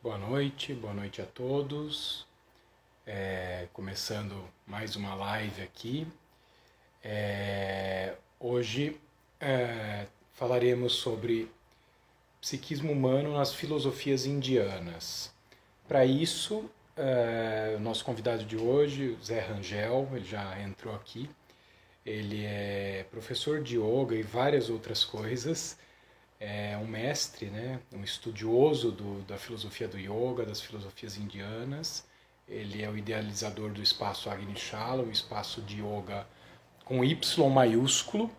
Boa noite a todos. Começando mais uma live aqui. Hoje falaremos sobre psiquismo humano nas filosofias indianas. Para isso, o nosso convidado de hoje, o Zé Rangel, ele já entrou aqui. Ele é professor de yoga e várias outras coisas. É um mestre, né, um estudioso da filosofia do yoga, das filosofias indianas. Ele é o idealizador do espaço Agni Shala, um espaço de yoga com Y maiúsculo.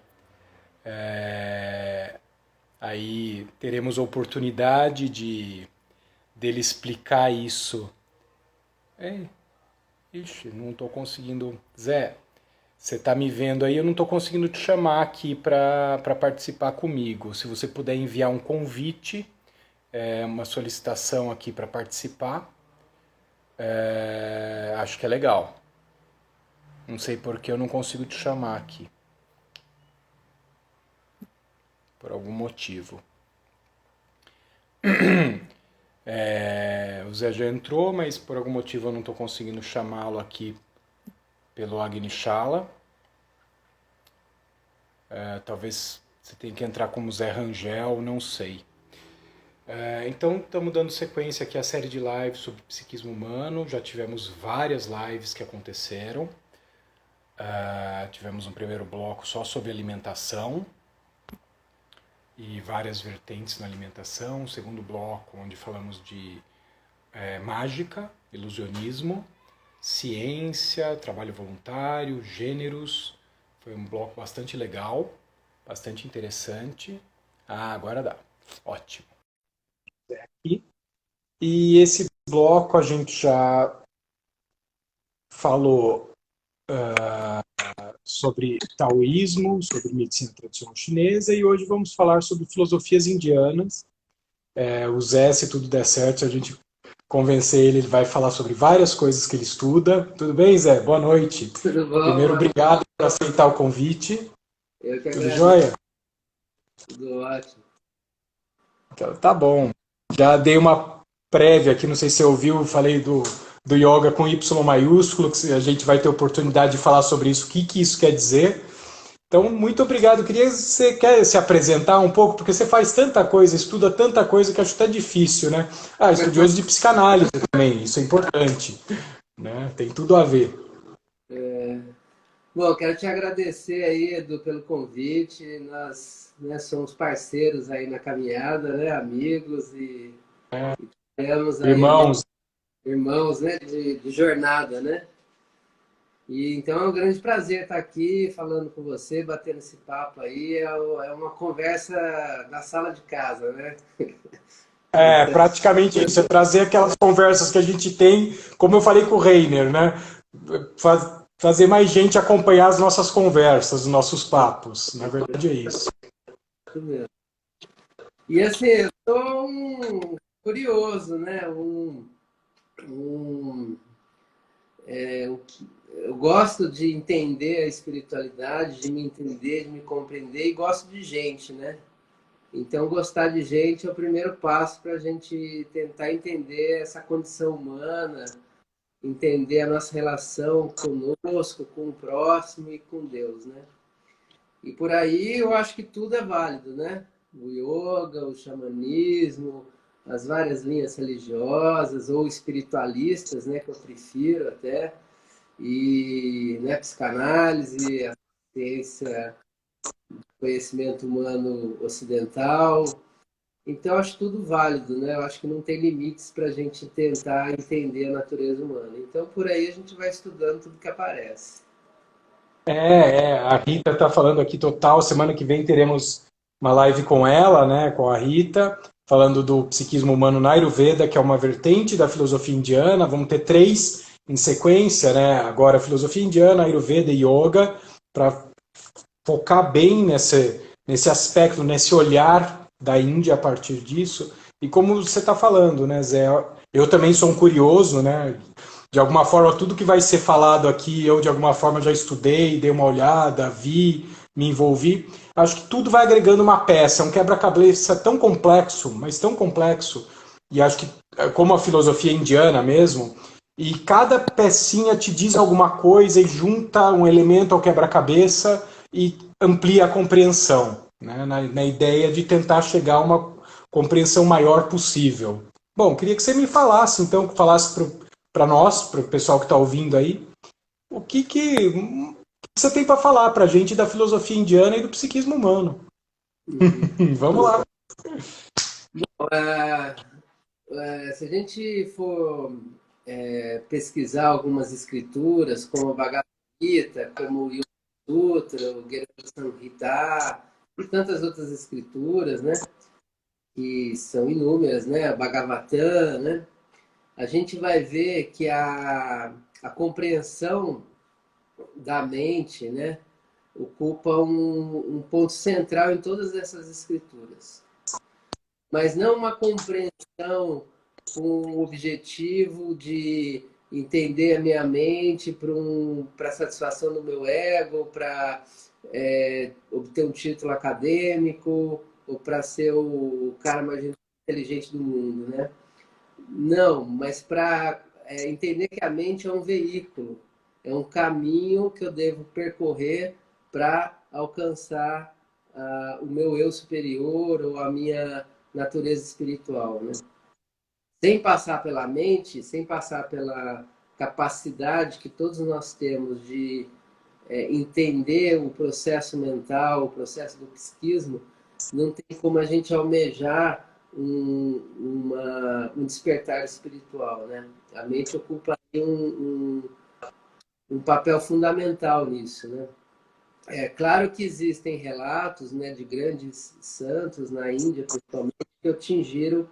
Aí teremos a oportunidade dele explicar isso. Ixi, não estou conseguindo. Zé, você está me vendo aí, eu não estou conseguindo te chamar aqui para participar comigo. Se você puder enviar um convite, uma solicitação aqui para participar, acho que é legal. Não sei por que eu não consigo te chamar aqui. Por algum motivo. O Zé já entrou, mas por algum motivo eu não estou conseguindo chamá-lo aqui pelo Agni Shala. Talvez você tenha que entrar como Zé Rangel, não sei. Então, estamos dando sequência aqui à série de lives sobre psiquismo humano. Já tivemos várias lives que aconteceram. Tivemos um primeiro bloco só sobre alimentação e várias vertentes na alimentação. Um segundo bloco onde falamos de mágica, ilusionismo, ciência, trabalho voluntário, gêneros. Foi um bloco bastante legal, bastante interessante. Agora dá. Ótimo. E esse bloco a gente já falou sobre taoísmo, sobre medicina tradicional chinesa, e hoje vamos falar sobre filosofias indianas. O Zé, se tudo der certo, se a gente convencer ele, ele vai falar sobre várias coisas que ele estuda. Tudo bem, Zé? Boa noite. Tudo bom, Primeiro, mano? obrigado por aceitar o convite. Eu que Tudo agradeço. jóia? Tudo ótimo. Então, tá bom. Já dei uma prévia aqui, não sei se você ouviu, falei do yoga com Y maiúsculo, que a gente vai ter oportunidade de falar sobre isso, o que isso quer dizer. Então, muito obrigado. Queria que você quer se apresentar um pouco, porque você faz tanta coisa, estuda tanta coisa que acho até difícil, né? Estudioso de psicanálise também, isso é importante, né? Tem tudo a ver. Bom, quero te agradecer aí, Edu, pelo convite. Nós, né, somos parceiros aí na caminhada, né? Amigos e temos aí Irmãos, irmãos, né? De jornada, né? E então é um grande prazer estar aqui falando com você, batendo esse papo aí. É uma conversa da sala de casa, né? Então, praticamente isso, é trazer aquelas conversas que a gente tem, como eu falei com o Reiner, né? Fazer mais gente acompanhar as nossas conversas, os nossos papos. Na verdade é isso. isso mesmo. E assim, eu sou um curioso, né? Um, eu gosto de entender a espiritualidade, de me entender, de me compreender e gosto de gente, né? Então, gostar de gente é o primeiro passo para a gente tentar entender essa condição humana, entender a nossa relação conosco, com o próximo e com Deus, né? E por aí eu acho que tudo é válido, né? O yoga, o xamanismo, as várias linhas religiosas ou espiritualistas, né? Que eu prefiro até. E né, psicanálise, a ciência, conhecimento humano ocidental. Então, eu acho tudo válido, né? Eu acho que não tem limites para a gente tentar entender a natureza humana. Então, por aí a gente vai estudando tudo que aparece. A Rita está falando aqui total. Semana que vem teremos uma live com ela, né, com a Rita, falando do psiquismo humano na Ayurveda, que é uma vertente da filosofia indiana. Vamos ter 3 em sequência, né? Agora filosofia indiana, Ayurveda e Yoga, para focar bem nesse aspecto, nesse olhar da Índia a partir disso. E como você está falando, né, Zé? Eu também sou um curioso, né? De alguma forma, tudo que vai ser falado aqui, eu de alguma forma já estudei, dei uma olhada, vi, me envolvi. Acho que tudo vai agregando uma peça, é um quebra-cabeça tão complexo, mas tão complexo, e acho que como a filosofia indiana mesmo, e cada pecinha te diz alguma coisa e junta um elemento ao quebra-cabeça e amplia a compreensão, né? Na ideia de tentar chegar a uma compreensão maior possível. Bom, queria que você me falasse, então, falasse para nós, para o pessoal que está ouvindo aí, o que você tem para falar para a gente da filosofia indiana e do psiquismo humano. Uhum. Vamos lá. Ah, se a gente for pesquisar algumas escrituras, como o Bhagavad Gita, como o Yoga Sutra, o Gita Samhita e tantas outras escrituras, né, que são inúmeras, né, a Bhagavatam, né, a gente vai ver que a compreensão da mente, né, ocupa um ponto central em todas essas escrituras. Mas não uma compreensão com o objetivo de entender a minha mente para satisfação do meu ego, para obter um título acadêmico ou para ser o cara mais inteligente do mundo, né? Não, mas para entender que a mente é um veículo, é um caminho que eu devo percorrer para alcançar o meu eu superior ou a minha natureza espiritual, né? Sem passar pela mente, sem passar pela capacidade que todos nós temos de entender o processo mental, o processo do psiquismo, não tem como a gente almejar um despertar espiritual, né? A mente ocupa um papel fundamental nisso, né? É claro que existem relatos, né, de grandes santos na Índia, principalmente, que atingiram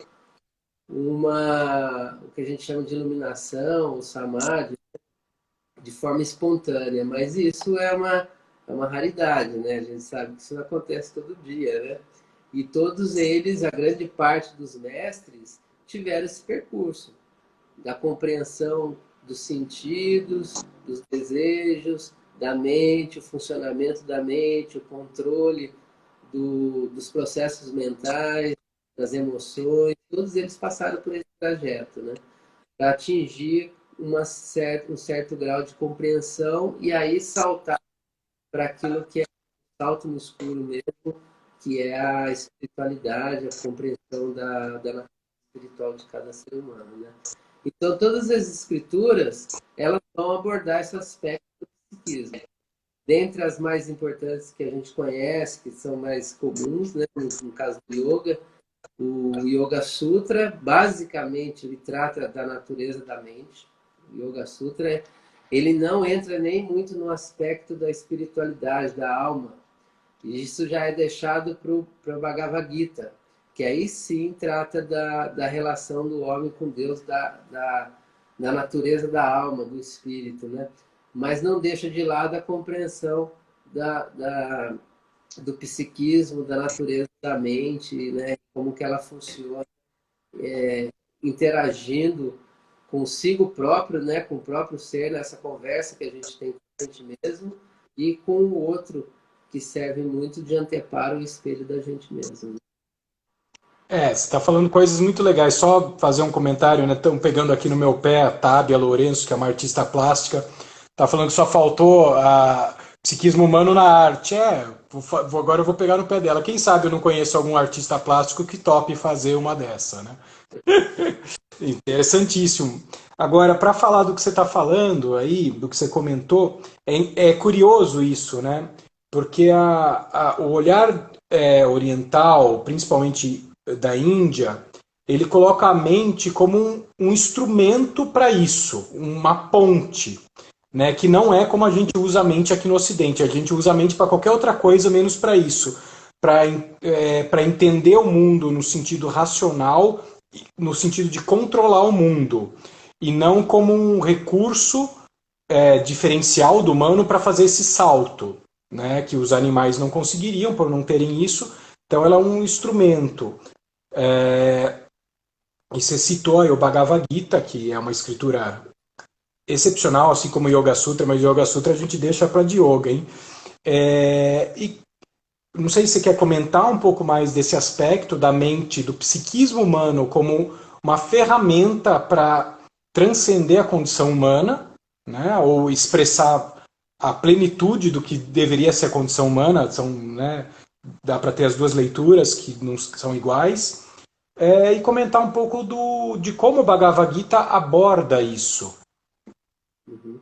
o que a gente chama de iluminação, o samadhi, de forma espontânea, mas isso é uma raridade, né? A gente sabe que isso não acontece todo dia, né? E todos eles, a grande parte dos mestres, tiveram esse percurso da compreensão dos sentidos, dos desejos, da mente, o funcionamento da mente, o controle dos processos mentais, das emoções, todos eles passaram por esse trajeto, né? Para atingir um certo grau de compreensão e aí saltar para aquilo que é salto no escuro mesmo, que é a espiritualidade, a compreensão da natureza espiritual de cada ser humano, né? Então, todas as escrituras, elas vão abordar esse aspecto do psiquismo. Dentre as mais importantes que a gente conhece, que são mais comuns, né? No caso do yoga, o Yoga Sutra, basicamente, ele trata da natureza da mente. O Yoga Sutra, ele não entra nem muito no aspecto da espiritualidade, da alma. Isso já é deixado para o Bhagavad Gita, que aí sim trata da relação do homem com Deus, da natureza da alma, do espírito, né? Mas não deixa de lado a compreensão do psiquismo, da natureza da mente, né? Como que ela funciona, interagindo consigo próprio, né? Com o próprio ser, nessa conversa que a gente tem com a gente mesmo, e com o outro, que serve muito de anteparo e espelho da gente mesmo. Você está falando coisas muito legais. Só fazer um comentário, né? Estão pegando aqui no meu pé a Tábia Lourenço, que é uma artista plástica. Está falando que só faltou a psiquismo humano na arte. Agora eu vou pegar no pé dela. Quem sabe eu não conheço algum artista plástico que tope fazer uma dessa, né? Interessantíssimo. Agora, para falar do que você está falando aí, do que você comentou, é curioso isso, né? Porque o olhar oriental, principalmente da Índia, ele coloca a mente como um instrumento para isso, uma ponte, né? Que não é como a gente usa a mente aqui no Ocidente. A gente usa a mente para qualquer outra coisa, menos para isso. Para entender o mundo no sentido racional, no sentido de controlar o mundo, e não como um recurso diferencial do humano para fazer esse salto, né, que os animais não conseguiriam por não terem isso. Então ela é um instrumento. E você citou aí o Bhagavad Gita, que é uma escritura excepcional, assim como o Yoga Sutra, mas o Yoga Sutra a gente deixa para de yoga, hein? E não sei se você quer comentar um pouco mais desse aspecto da mente, do psiquismo humano como uma ferramenta para transcender a condição humana, né, ou expressar a plenitude do que deveria ser a condição humana. São, né, dá para ter as duas leituras que não são iguais, e comentar um pouco de como o Bhagavad Gita aborda isso. Uhum.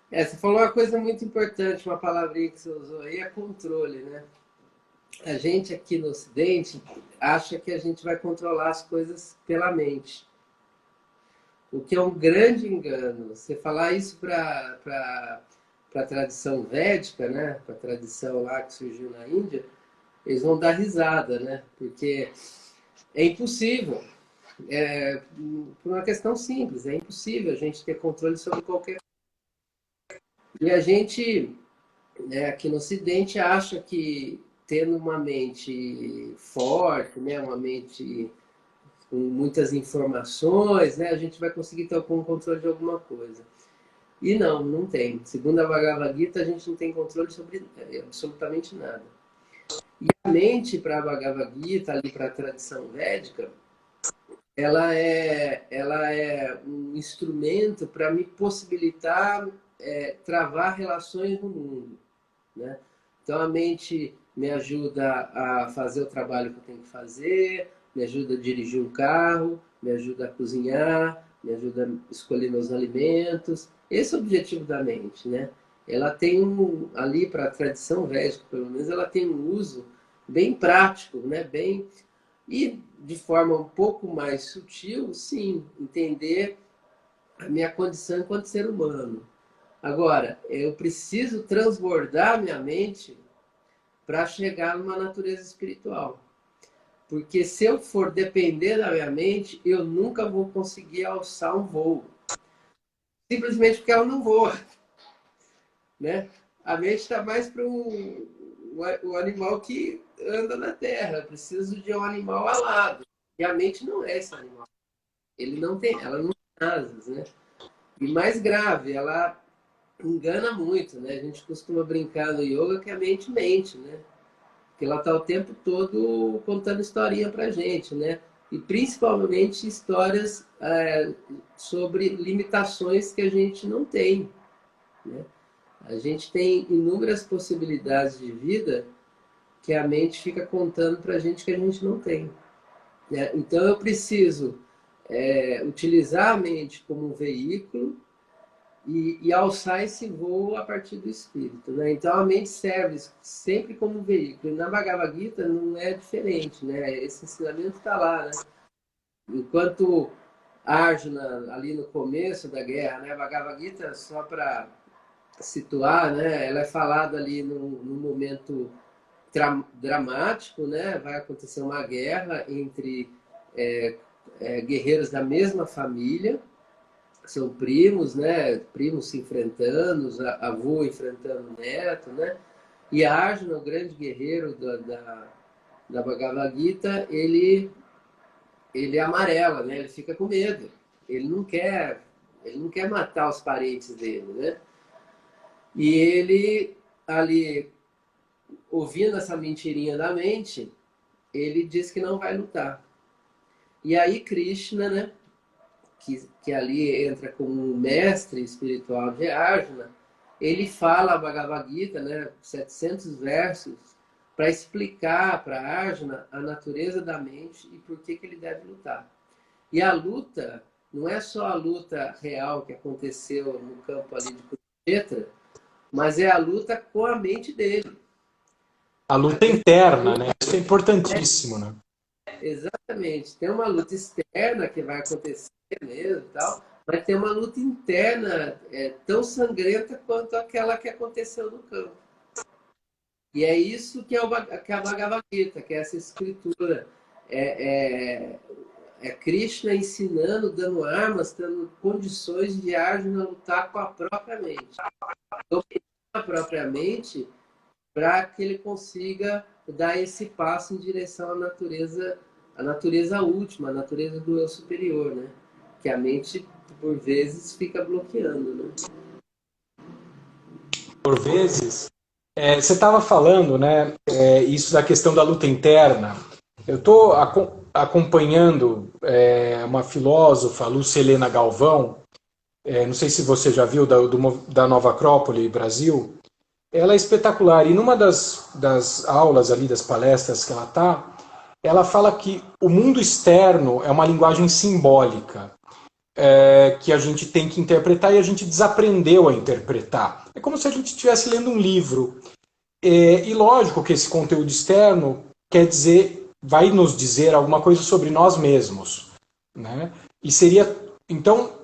Você falou uma coisa muito importante, uma palavrinha que você usou aí, é controle, né? A gente aqui no Ocidente acha que a gente vai controlar as coisas pela mente, o que é um grande engano. Você falar isso para a tradição védica, né? Para a tradição lá que surgiu na Índia, eles vão dar risada, né? Porque é impossível. Por uma questão simples, é impossível a gente ter controle sobre qualquer coisa. E a gente, né, aqui no Ocidente, acha que tendo uma mente forte, né, uma mente com muitas informações, né, a gente vai conseguir ter algum controle de alguma coisa. E não, não tem. Segundo a Bhagavad Gita, a gente não tem controle sobre absolutamente nada. E a mente, para a Bhagavad Gita, ali para a tradição védica, ela é um instrumento para me possibilitar travar relações no mundo, né? Então a mente me ajuda a fazer o trabalho que eu tenho que fazer, me ajuda a dirigir um carro, me ajuda a cozinhar, me ajuda a escolher meus alimentos. Esse é o objetivo da mente, né? Ela tem ali para a tradição védica, pelo menos, ela tem um uso bem prático, né? E de forma um pouco mais sutil, sim, entender a minha condição enquanto ser humano. Agora, eu preciso transbordar minha mente para chegar numa natureza espiritual. Porque se eu for depender da minha mente, eu nunca vou conseguir alçar um voo. Simplesmente porque ela não voa, né? A mente está mais para o animal que anda na terra. Eu preciso de um animal alado. E a mente não é esse animal. Ela não tem asas, né? E mais grave, ela engana muito, né? A gente costuma brincar no yoga que a mente mente, né? Porque ela está o tempo todo contando historinha pra gente, né? E principalmente histórias sobre limitações que a gente não tem, né? A gente tem inúmeras possibilidades de vida que a mente fica contando pra gente que a gente não tem, né? Então eu preciso utilizar a mente como um veículo e alçar esse voo a partir do espírito, né? Então a mente serve sempre como um veículo. E na Bhagavad Gita não é diferente, né? Esse ensinamento está lá, né? Enquanto Arjuna, ali no começo da guerra, né? A Bhagavad Gita, só para situar, né? Ela é falada ali num momento dramático, né? Vai acontecer uma guerra entre guerreiros da mesma família, são primos, né? Primos se enfrentando, avô enfrentando o neto, né? E Arjuna, o grande guerreiro da Bhagavad Gita, ele é amarela, né? Ele fica com medo. Ele não quer matar os parentes dele, né? E ele, ali, ouvindo essa mentirinha da mente, ele diz que não vai lutar. E aí Krishna, né? Que ali entra como um mestre espiritual de Arjuna, ele fala a Bhagavad Gita, né, 700 versos, para explicar para Arjuna a natureza da mente e por que ele deve lutar. E a luta não é só a luta real que aconteceu no campo ali de Kurukshetra, mas é a luta com a mente dele. A luta interna, né? Isso é importantíssimo, né? Exatamente. Tem uma luta externa que vai acontecer mesmo e tal, mas tem uma luta interna tão sangrenta quanto aquela que aconteceu no campo. E é isso que é a Bhagavad Gita, que é essa escritura. É Krishna ensinando, dando armas, dando condições de Arjuna lutar com a própria mente. Dominar a própria mente para que ele consiga dar esse passo em direção à natureza última, à natureza do eu superior, né? Que a mente, por vezes, fica bloqueando, né? Por vezes, você estava falando, né, isso da questão da luta interna. Eu estou acompanhando uma filósofa, Lúcia Helena Galvão, não sei se você já viu, da Nova Acrópole, Brasil. Ela é espetacular. E numa das aulas ali, das palestras que ela fala que o mundo externo é uma linguagem simbólica, que a gente tem que interpretar e a gente desaprendeu a interpretar. É como se a gente estivesse lendo um livro. E lógico que esse conteúdo externo quer dizer, vai nos dizer alguma coisa sobre nós mesmos, né? E seria, então,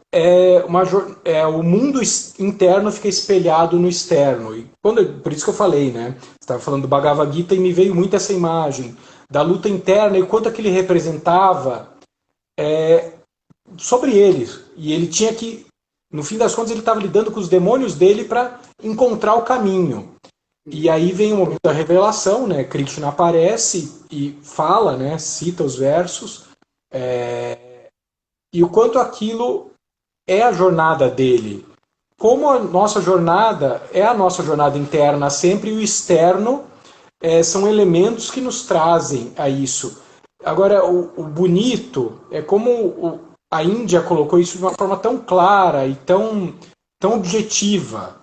o mundo interno fica espelhado no externo. E por isso que eu falei, né? Você estava falando do Bhagavad Gita e me veio muito essa imagem da luta interna e quanto aquilo representava sobre ele. E ele tinha que, no fim das contas, ele estava lidando com os demônios dele para encontrar o caminho. E aí vem o momento da revelação, né? Krishna aparece e fala, né? Cita os versos, e o quanto aquilo é a jornada dele. Como a nossa jornada é a nossa jornada interna sempre, e o externo são elementos que nos trazem a isso. Agora, o bonito é como a Índia colocou isso de uma forma tão clara e tão objetiva.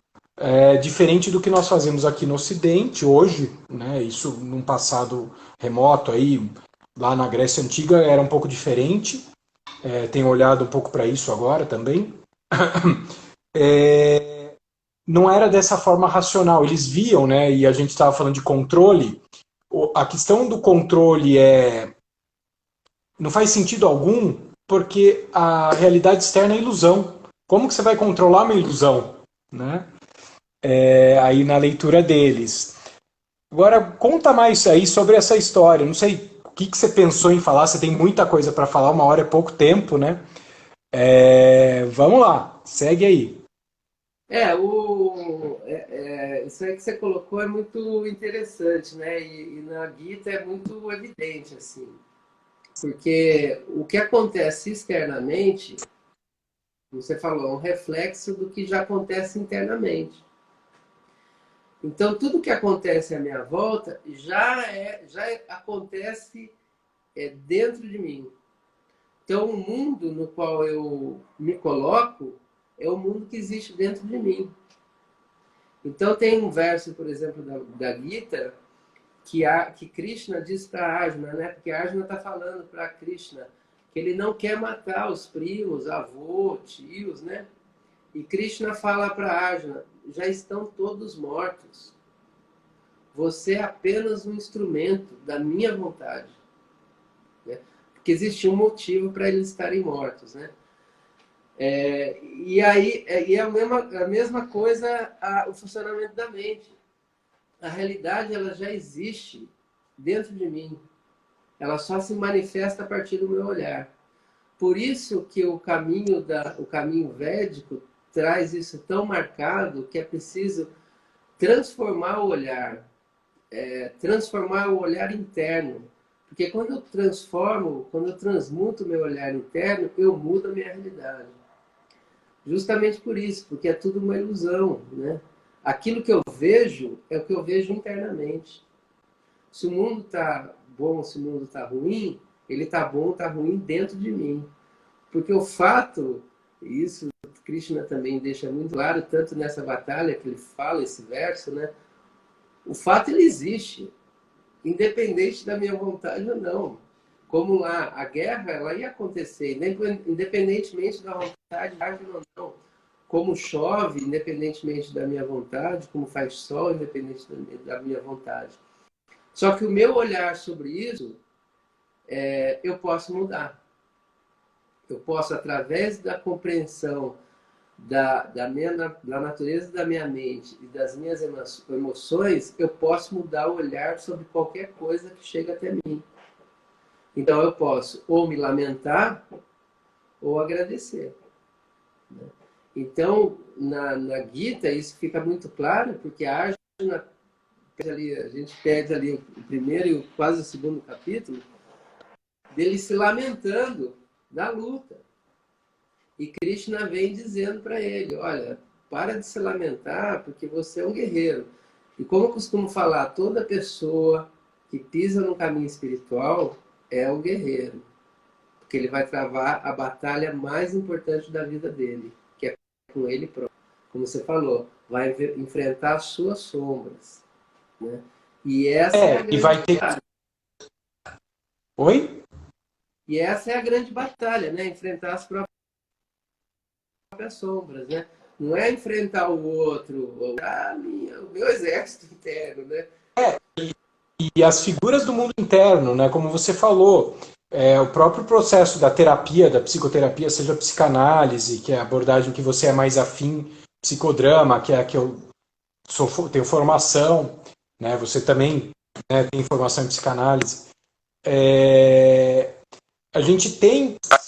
Diferente do que nós fazemos aqui no Ocidente hoje, né? Isso num passado remoto aí, lá na Grécia Antiga era um pouco diferente. Tenho olhado um pouco para isso agora também. Não era dessa forma racional. Eles viam, né? E a gente estava falando de controle. A questão do controle não faz sentido algum, porque a realidade externa é ilusão. Como que você vai controlar uma ilusão, né? Aí na leitura deles. Agora, conta mais aí sobre essa história. Não sei o que você pensou em falar, você tem muita coisa para falar, 1 hora é pouco tempo, né? Vamos lá, segue aí. Isso aí que você colocou é muito interessante, né? E na Gita é muito evidente, assim. Porque o que acontece externamente, você falou, é um reflexo do que já acontece internamente. Então, tudo que acontece à minha volta já acontece dentro de mim. Então, o mundo no qual eu me coloco é o mundo que existe dentro de mim. Então, tem um verso, por exemplo, da Gita, que Krishna diz para Arjuna, né? Porque Arjuna está falando para Krishna que ele não quer matar os primos, avô, tios, né? E Krishna fala para Arjuna, já estão todos mortos. Você é apenas um instrumento da minha vontade. Né? Porque existe um motivo para eles estarem mortos, né? E é a mesma coisa o funcionamento da mente. A realidade ela já existe dentro de mim. Ela só se manifesta a partir do meu olhar. Por isso que o caminho védico traz isso tão marcado que é preciso transformar o olhar, transformar o olhar interno. Porque quando eu transmuto o meu olhar interno, eu mudo a minha realidade. Justamente por isso, porque é tudo uma ilusão, né? Aquilo que eu vejo é o que eu vejo internamente. Se o mundo está bom, se o mundo está ruim, ele está bom, está ruim dentro de mim. Porque o fato, e isso Krishna também deixa muito claro, tanto nessa batalha que ele fala esse verso, né? O fato ele existe, independente da minha vontade ou não. Como lá, a guerra ela ia acontecer, independentemente da vontade ou não. Como chove, independentemente da minha vontade, como faz sol, independente da minha vontade. Só que o meu olhar sobre isso, eu posso mudar. Eu posso, através da compreensão da natureza da minha mente e das minhas emoções, eu posso mudar o olhar sobre qualquer coisa que chega até mim. Então eu posso ou me lamentar ou agradecer. Né? Então, na Gita, isso fica muito claro, porque a Arjuna, a gente pede ali o primeiro e quase o segundo capítulo, dele se lamentando da luta. E Krishna vem dizendo para ele, olha, para de se lamentar, porque você é um guerreiro. E como eu costumo falar, toda pessoa que pisa no caminho espiritual é um guerreiro. Porque ele vai travar a batalha mais importante da vida dele, que é com ele próprio. Como você falou, vai enfrentar as suas sombras, né? E essa é a E grande vai ter. batalha. Oi? E essa é a grande batalha, né? Enfrentar as próprias sombras, né? Não é enfrentar o outro, ou o meu exército interno, né? E as figuras do mundo interno, né? Como você falou, o próprio processo da terapia, da psicoterapia, seja a psicanálise, que é a abordagem que você é mais afim, psicodrama, que é a que eu tenho formação, né? Você também, né, tem formação em psicanálise. A gente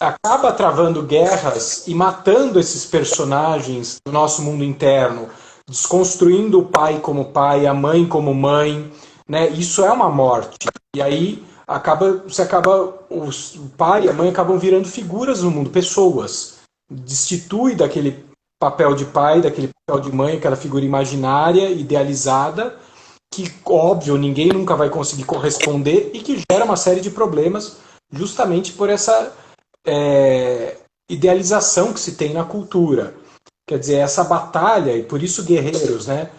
acaba travando guerras e matando esses personagens do nosso mundo interno, desconstruindo o pai, a mãe como mãe, né? Isso é uma morte. E aí o pai e a mãe acabam virando figuras no mundo, pessoas. Destitui daquele papel de pai, daquele papel de mãe, aquela figura imaginária, idealizada, que, óbvio, ninguém nunca vai conseguir corresponder e que gera uma série de problemas justamente por essa idealização que se tem na cultura. Quer dizer, essa batalha, e por isso guerreiros, né?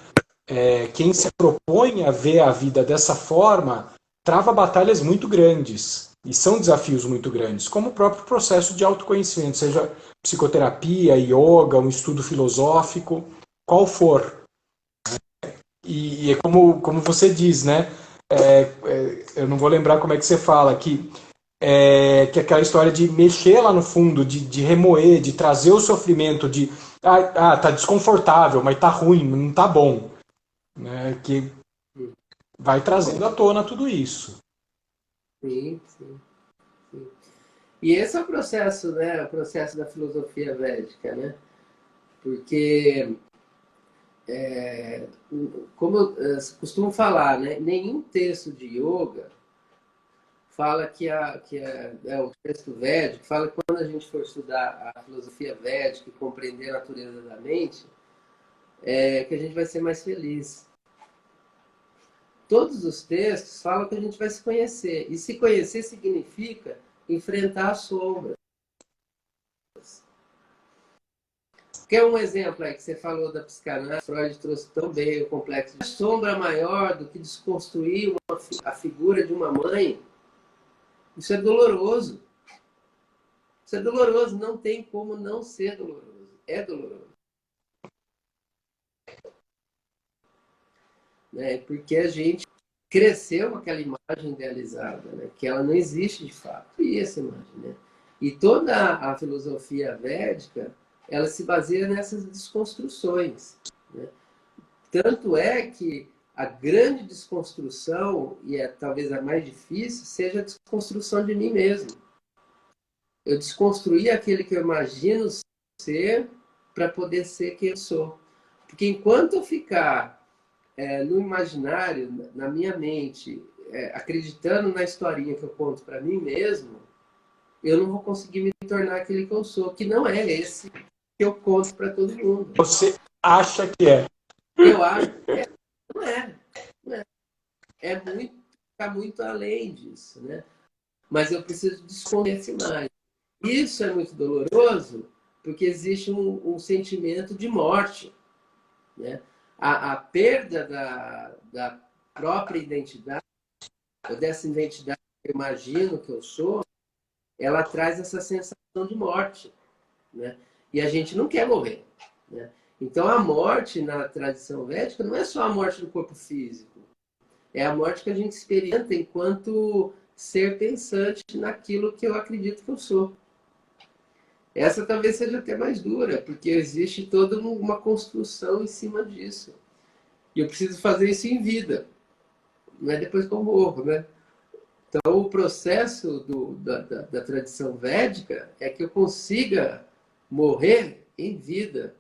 Quem se propõe a ver a vida dessa forma trava batalhas muito grandes. E são desafios muito grandes, como o próprio processo de autoconhecimento, seja psicoterapia, yoga, um estudo filosófico, qual for. E é como você diz, né? Eu não vou lembrar como é que você fala, que é aquela história de mexer lá no fundo, de remoer, de trazer o sofrimento, tá desconfortável, mas tá ruim, não tá bom. Né? Que vai trazendo à tona tudo isso. Sim, sim, sim. E esse é o processo, né? O processo da filosofia védica, né? Porque, como eu costumo falar, né? Nenhum texto de yoga fala o texto védico fala que quando a gente for estudar a filosofia védica e compreender a natureza da mente, que a gente vai ser mais feliz. Todos os textos falam que a gente vai se conhecer. E se conhecer significa enfrentar as sombras. Quer um exemplo aí que você falou da psicanálise? Freud trouxe tão bem o complexo. A sombra maior do que desconstruir a figura de uma mãe, isso é doloroso. Isso é doloroso, não tem como não ser doloroso. É doloroso. Né? Porque a gente cresceu com aquela imagem idealizada, né? Que ela não existe de fato. E essa imagem, né? E toda a filosofia védica, ela se baseia nessas desconstruções. Né? Tanto é que a grande desconstrução, e é talvez a mais difícil, seja a desconstrução de mim mesmo. Eu desconstruir aquele que eu imagino ser para poder ser quem eu sou. Porque enquanto eu ficar no imaginário, na minha mente, acreditando na historinha que eu conto para mim mesmo, eu não vou conseguir me tornar aquele que eu sou, que não é esse que eu conto para todo mundo. Você acha que é? Eu acho que não é. Não é. Tá muito além disso, né? Mas eu preciso descobrir essa imagem. Isso é muito doloroso, porque existe um sentimento de morte, né? A perda da própria identidade, ou dessa identidade que eu imagino que eu sou, ela traz essa sensação de morte, né? E a gente não quer morrer, né? Então a morte na tradição védica não é só a morte do corpo físico, é a morte que a gente experimenta enquanto ser pensante naquilo que eu acredito que eu sou. Essa talvez seja até mais dura, porque existe toda uma construção em cima disso. E eu preciso fazer isso em vida, não é depois que eu morro, né? Então, o processo da tradição védica é que eu consiga morrer em vida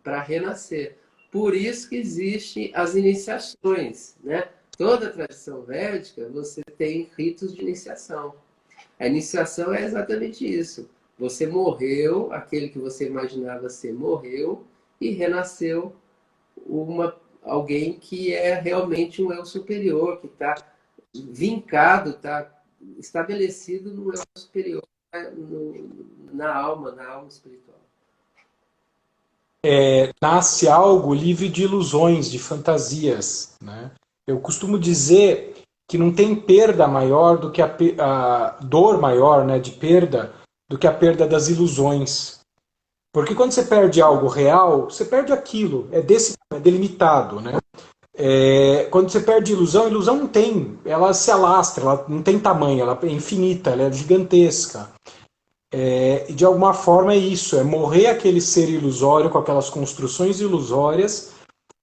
para renascer. Por isso que existem as iniciações, né? Toda a tradição védica, você tem ritos de iniciação. A iniciação é exatamente isso. Você morreu, aquele que você imaginava ser morreu e renasceu alguém que é realmente um eu superior, que está vincado, está estabelecido no eu superior. na alma espiritual. Nasce algo livre de ilusões, de fantasias, né? Eu costumo dizer que não tem perda maior do que a dor maior, né, de perda, do que a perda das ilusões. Porque quando você perde algo real, você perde aquilo, é delimitado, né? Quando você perde ilusão, a ilusão não tem, ela se alastra, ela não tem tamanho, ela é infinita, ela é gigantesca. E de alguma forma é isso, é morrer aquele ser ilusório com aquelas construções ilusórias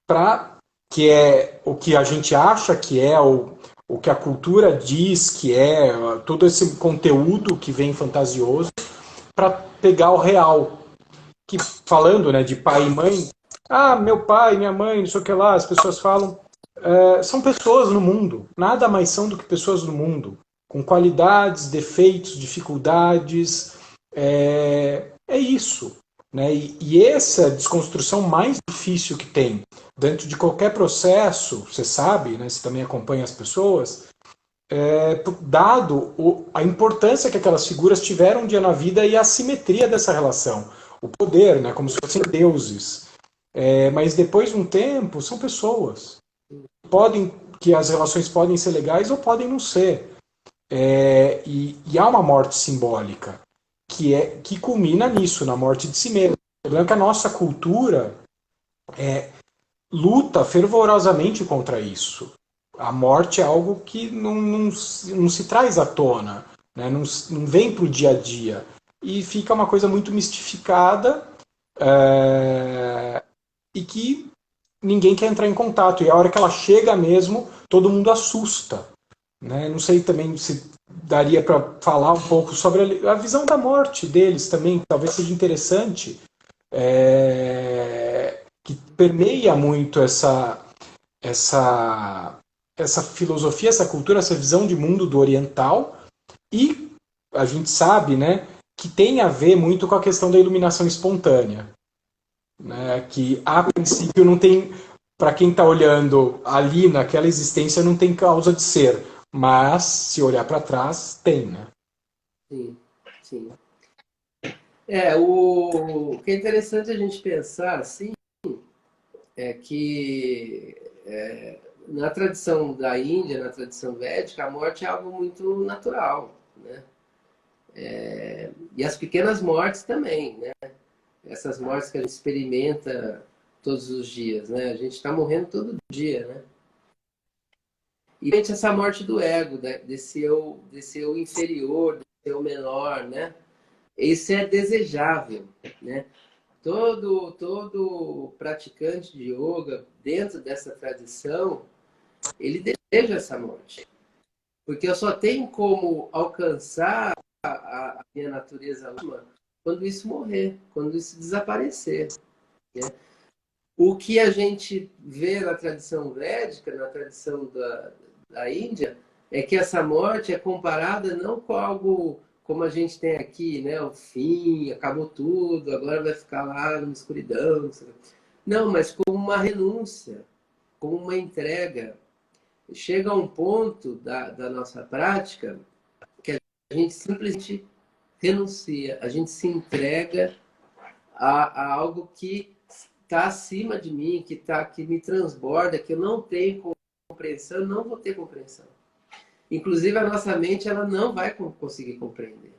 para que é o que a gente acha que é, o que a cultura diz que é, todo esse conteúdo que vem fantasioso, para pegar o real. Que falando, né, de pai e mãe, meu pai, minha mãe, não sei o que lá, as pessoas falam, são pessoas no mundo, nada mais são do que pessoas no mundo, com qualidades, defeitos, dificuldades, é isso. Né? E essa desconstrução mais difícil que tem dentro de qualquer processo, você sabe, né, você também acompanha as pessoas, dado a importância que aquelas figuras tiveram um dia na vida e a assimetria dessa relação. O poder, né, como se fossem deuses. Mas depois de um tempo, são pessoas. Que as relações podem ser legais ou podem não ser. E há uma morte simbólica que culmina nisso, na morte de si mesmo. O problema é que a nossa cultura luta fervorosamente contra isso. A morte é algo que não se traz à tona, né? Não vem para o dia a dia. E fica uma coisa muito mistificada e que ninguém quer entrar em contato. E a hora que ela chega mesmo, todo mundo assusta. Né? Não sei também se daria para falar um pouco sobre a visão da morte deles também, talvez seja interessante, que permeia muito essa filosofia, essa cultura, essa visão de mundo do oriental, e a gente sabe, né, que tem a ver muito com a questão da iluminação espontânea, né, que a princípio não tem, para quem está olhando ali naquela existência, não tem causa de ser, mas se olhar para trás, tem, né? Sim, sim. O que é interessante a gente pensar assim é que na tradição da Índia, na tradição védica, a morte é algo muito natural, né? E as pequenas mortes também, né? Essas mortes que a gente experimenta todos os dias, né? A gente está morrendo todo dia, né? E essa morte do ego, né? Desse eu inferior, desse eu menor, né? Isso é desejável, né? Todo praticante de yoga, dentro dessa tradição, ele deseja essa morte. Porque eu só tenho como alcançar a minha natureza humana quando isso morrer, quando isso desaparecer. Né? O que a gente vê na tradição védica, na tradição da Índia, é que essa morte é comparada não com algo como a gente tem aqui, né? O fim, acabou tudo, agora vai ficar lá na escuridão. Não, mas como uma renúncia, como uma entrega. Chega a um ponto da nossa prática que a gente simplesmente renuncia, a gente se entrega a algo que está acima de mim, que me transborda, que eu não tenho compreensão, não vou ter compreensão. Inclusive, a nossa mente ela não vai conseguir compreender,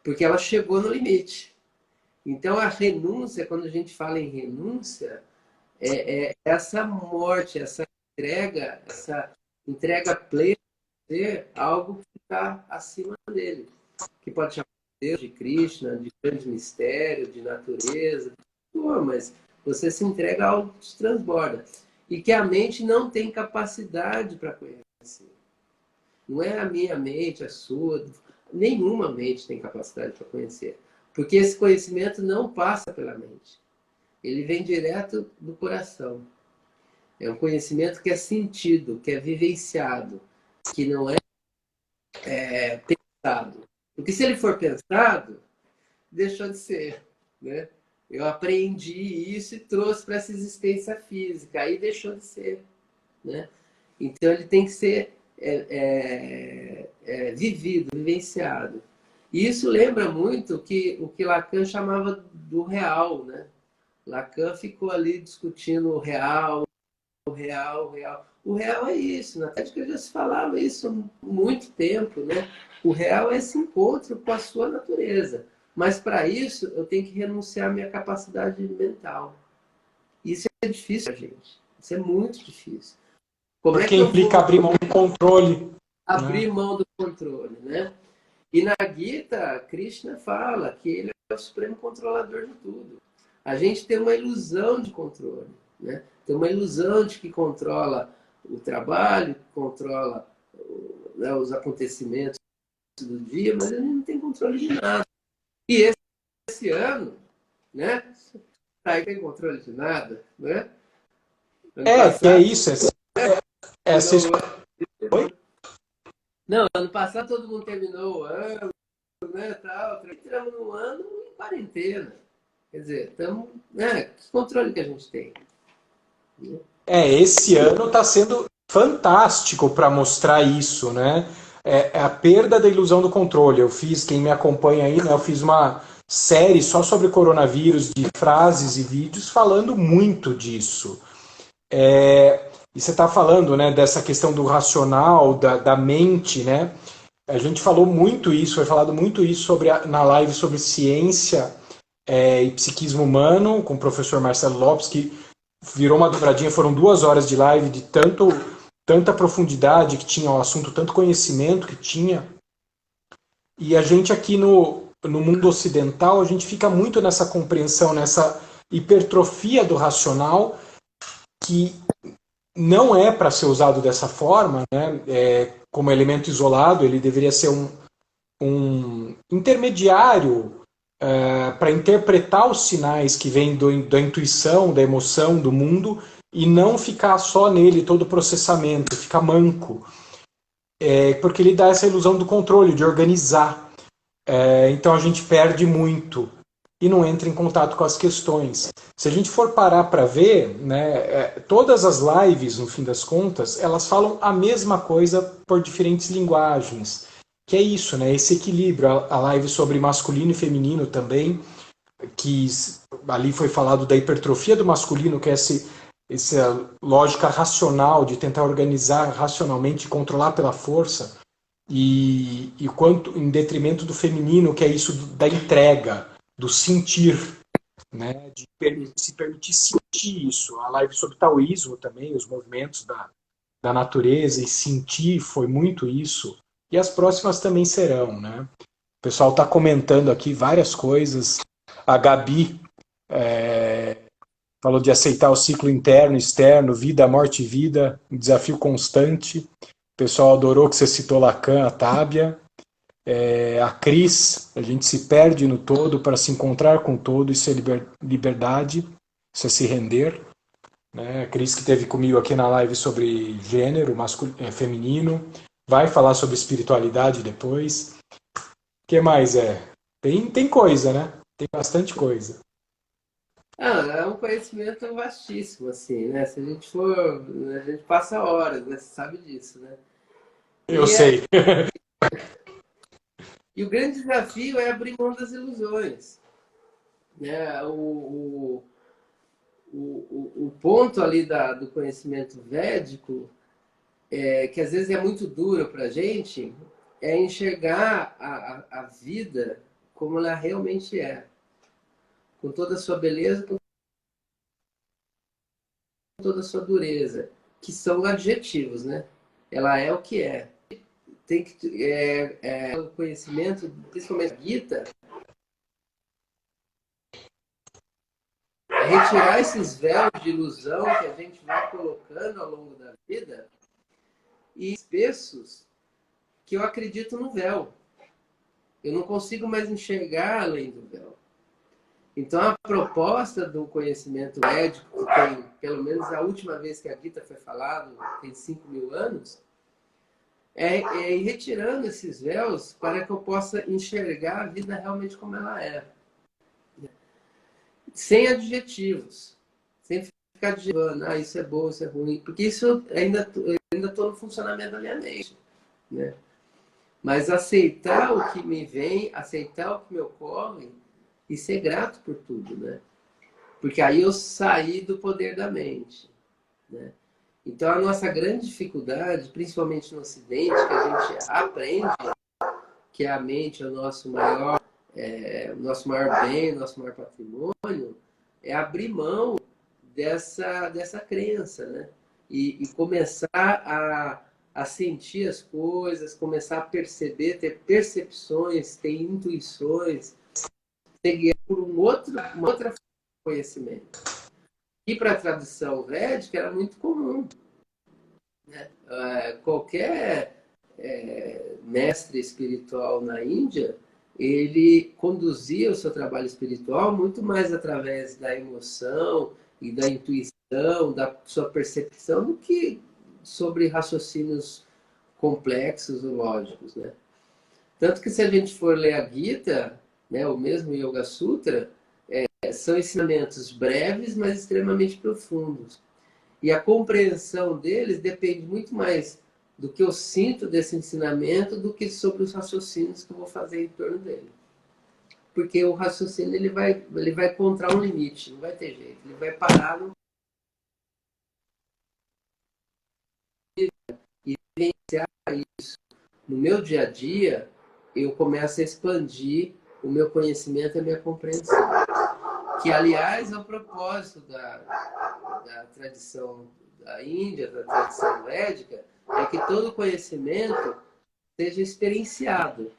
porque ela chegou no limite. Então, a renúncia, quando a gente fala em renúncia, é essa morte, essa entrega plena ser algo que está acima dele, que pode chamar de Deus, de Krishna, de grande mistério, de natureza, mas você se entrega a algo que te transborda e que a mente não tem capacidade para conhecer. Não é a minha mente, a sua, nenhuma mente tem capacidade para conhecer, porque esse conhecimento não passa pela mente, ele vem direto do coração. É um conhecimento que é sentido, que é vivenciado, que não é pensado. Porque se ele for pensado, deixou de ser. Né? Eu aprendi isso e trouxe para essa existência física, aí deixou de ser. Né? Então ele tem que ser vivido, vivenciado. E isso lembra muito o que Lacan chamava do real, né? Lacan ficou ali discutindo o real, o real, o real. O real é isso, na prática já se falava isso há muito tempo, né? O real é esse encontro com a sua natureza. Mas para isso eu tenho que renunciar à minha capacidade mental. Isso é difícil, gente. Isso é muito difícil. Como é Porque que eu implica vou abrir mão do controle, né? abrir mão do controle, né? E na Gita, Krishna fala que ele é o supremo controlador de tudo. A gente tem uma ilusão de controle, né? Tem uma ilusão de que controla o trabalho, que controla, né, os acontecimentos do dia, mas ele não tem controle de nada. E esse ano, né? Tá, tem controle de nada, né? Ano Que é passado, isso. Essa terminou o escolha. Oi? ano. Não, ano passado todo mundo terminou o ano, né? Tal, entramos no ano em quarentena. Quer dizer, estamos, né? Que controle que a gente tem? Esse ano está sendo fantástico para mostrar isso, né? É a perda da ilusão do controle. Eu fiz, quem me acompanha aí, né? Eu fiz uma série só sobre coronavírus, de frases e vídeos falando muito disso. E você está falando, né, dessa questão do racional, da mente, né? A gente falou muito isso, foi falado muito isso na live sobre ciência e psiquismo humano, com o professor Marcelo Lopes, que virou uma dobradinha, foram 2 horas de live de tanta profundidade que tinha o assunto, tanto conhecimento que tinha. E a gente aqui no mundo ocidental, a gente fica muito nessa compreensão, nessa hipertrofia do racional, que não é para ser usado dessa forma, né? Como elemento isolado, ele deveria ser um intermediário para interpretar os sinais que vêm da intuição, da emoção, do mundo, e não ficar só nele todo o processamento, ficar manco. Porque ele dá essa ilusão do controle, de organizar. Então a gente perde muito e não entra em contato com as questões. Se a gente for parar para ver, né, todas as lives, no fim das contas, elas falam a mesma coisa por diferentes linguagens. Que é isso, né? Esse equilíbrio. A live sobre masculino e feminino também, que ali foi falado da hipertrofia do masculino, que é essa lógica racional de tentar organizar racionalmente, controlar pela força, e quanto em detrimento do feminino, que é isso da entrega, do sentir, né? De se permitir sentir isso. A live sobre taoísmo também, os movimentos da natureza e sentir, foi muito isso. E as próximas também serão, né? O pessoal está comentando aqui várias coisas. A Gabi falou de aceitar o ciclo interno e externo, vida, morte e vida, um desafio constante. O pessoal adorou que você citou Lacan, a Tábia. A Cris, a gente se perde no todo para se encontrar com o todo, isso é liberdade, isso é se render. Né? A Cris que esteve comigo aqui na live sobre gênero feminino, vai falar sobre espiritualidade depois. O que mais tem coisa, né? Tem bastante coisa. Ah, é um conhecimento vastíssimo, assim, né? Se a gente for, a gente passa horas, né? Você sabe disso, né? Eu E, sei. e o grande desafio é abrir mão das ilusões, né? O ponto ali do conhecimento védico, que às vezes é muito duro para a gente, é enxergar a vida como ela realmente é, com toda a sua beleza, com toda a sua dureza, que são adjetivos, né? Ela é o que é. Tem que o conhecimento, principalmente a Gita, retirar esses véus de ilusão que a gente vai colocando ao longo da vida e espessos que eu acredito no véu. Eu não consigo mais enxergar além do véu. Então, a proposta do conhecimento médico, que tem, pelo menos a última vez que a Gita foi falada, tem 5.000 anos, é ir retirando esses véus para que eu possa enxergar a vida realmente como ela é. Sem adjetivos. Sem ficar adjetivando, isso é bom, isso é ruim. Porque isso ainda estou no funcionamento da minha mente. Né? Mas aceitar o que me vem, aceitar o que me ocorre e ser grato por tudo, né? Porque aí eu saí do poder da mente, né? Então a nossa grande dificuldade, principalmente no Ocidente, que a gente aprende que a mente é o nosso maior bem, o nosso maior patrimônio, é abrir mão dessa crença, né? E começar a sentir as coisas, começar a perceber, ter percepções, ter intuições, ser guiado por uma outra forma de conhecimento. E para a tradição védica era muito comum, né? Qualquer mestre espiritual na Índia, ele conduzia o seu trabalho espiritual muito mais através da emoção e da intuição, da sua percepção, do que sobre raciocínios complexos ou lógicos, né? Tanto que se a gente for ler a Gita, né, o mesmo Yoga Sutra, são ensinamentos breves, mas extremamente profundos. E a compreensão deles depende muito mais do que eu sinto desse ensinamento do que sobre os raciocínios que eu vou fazer em torno dele. Porque o raciocínio ele vai encontrar um limite, não vai ter jeito. Ele vai parar no... e vivenciar isso no meu dia a dia, eu começo a expandir o meu conhecimento e a minha compreensão. Que, aliás, é o propósito da tradição da Índia, da tradição védica, é que todo conhecimento seja experienciado,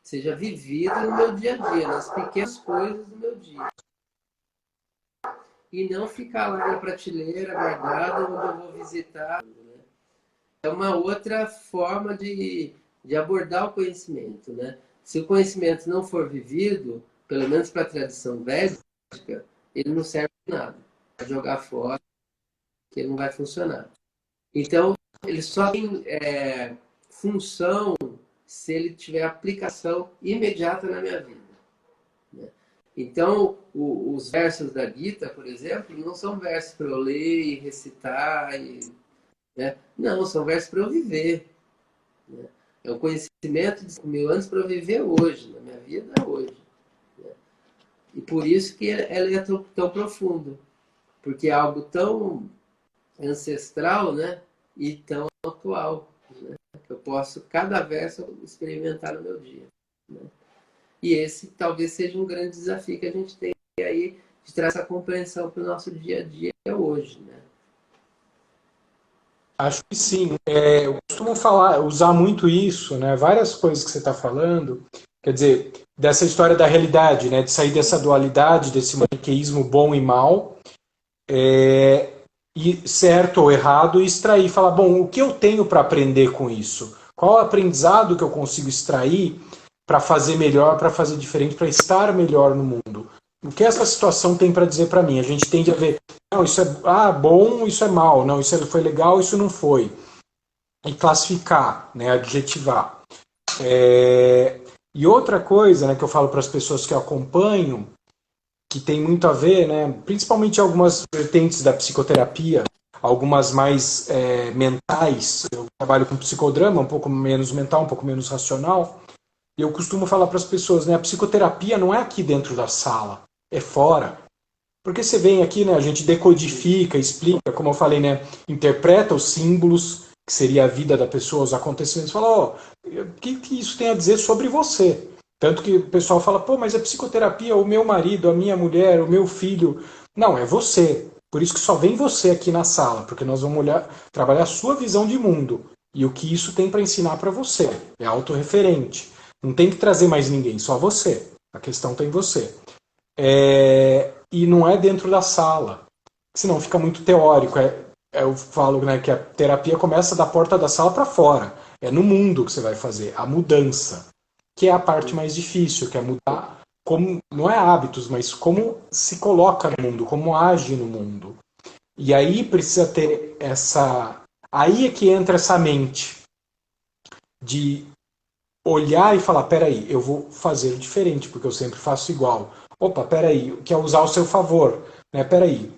seja vivido no meu dia a dia, nas pequenas coisas do meu dia. E não ficar lá na prateleira, guardado, onde eu vou visitar. Né? É uma outra forma de abordar o conhecimento. Né? Se o conhecimento não for vivido, pelo menos para a tradição védica, ele não serve de nada. Vai jogar fora, que ele não vai funcionar. Então, ele só tem função se ele tiver aplicação imediata na minha vida. Né? Então, os versos da Gita, por exemplo, não são versos para eu ler e recitar. Né? Não, são versos para eu viver. Né? É um conhecimento de 5.000 anos para eu viver hoje, na minha vida hoje. Né? E por isso que ela é tão profundo. Porque é algo tão ancestral, né? E tão atual, né? Que eu posso, cada verso, experimentar no meu dia. Né? E esse talvez seja um grande desafio que a gente tem aí, de trazer essa compreensão para o nosso dia a dia hoje. Né? Acho que sim. Eu costumo usar muito isso, né? Várias coisas que você está falando, quer dizer, dessa história da realidade, né? De sair dessa dualidade, desse maniqueísmo bom e mal, e certo ou errado, e extrair, falar, bom, o que eu tenho para aprender com isso? Qual o aprendizado que eu consigo extrair para fazer melhor, para fazer diferente, para estar melhor no mundo? O que essa situação tem para dizer para mim? A gente tende a ver, não, isso é bom, isso é mal, não, isso foi legal, isso não foi. E classificar, né, adjetivar. E outra coisa, né, que eu falo para as pessoas que eu acompanho, que tem muito a ver, né, principalmente algumas vertentes da psicoterapia, algumas mais mentais. Eu trabalho com psicodrama, um pouco menos mental, um pouco menos racional. E eu costumo falar para as pessoas, né, a psicoterapia não é aqui dentro da sala, é fora. Porque você vem aqui, né, a gente decodifica, explica, como eu falei, né, interpreta os símbolos, que seria a vida da pessoa, os acontecimentos, fala, o que isso tem a dizer sobre você? Tanto que o pessoal fala, pô, mas a psicoterapia, o meu marido, a minha mulher, o meu filho. Não, é você. Por isso que só vem você aqui na sala, porque nós vamos trabalhar a sua visão de mundo. E o que isso tem para ensinar para você. É autorreferente. Não tem que trazer mais ninguém, só você. A questão está em você. E não é dentro da sala. Senão fica muito teórico. Eu falo, né, que a terapia começa da porta da sala para fora. É no mundo que você vai fazer a mudança, que é a parte mais difícil, que é mudar como, não é hábitos, mas como se coloca no mundo, como age no mundo. E aí precisa ter essa... Aí é que entra essa mente de olhar e falar, peraí, eu vou fazer diferente, porque eu sempre faço igual. Opa, peraí, que é usar ao seu favor. Né? Peraí,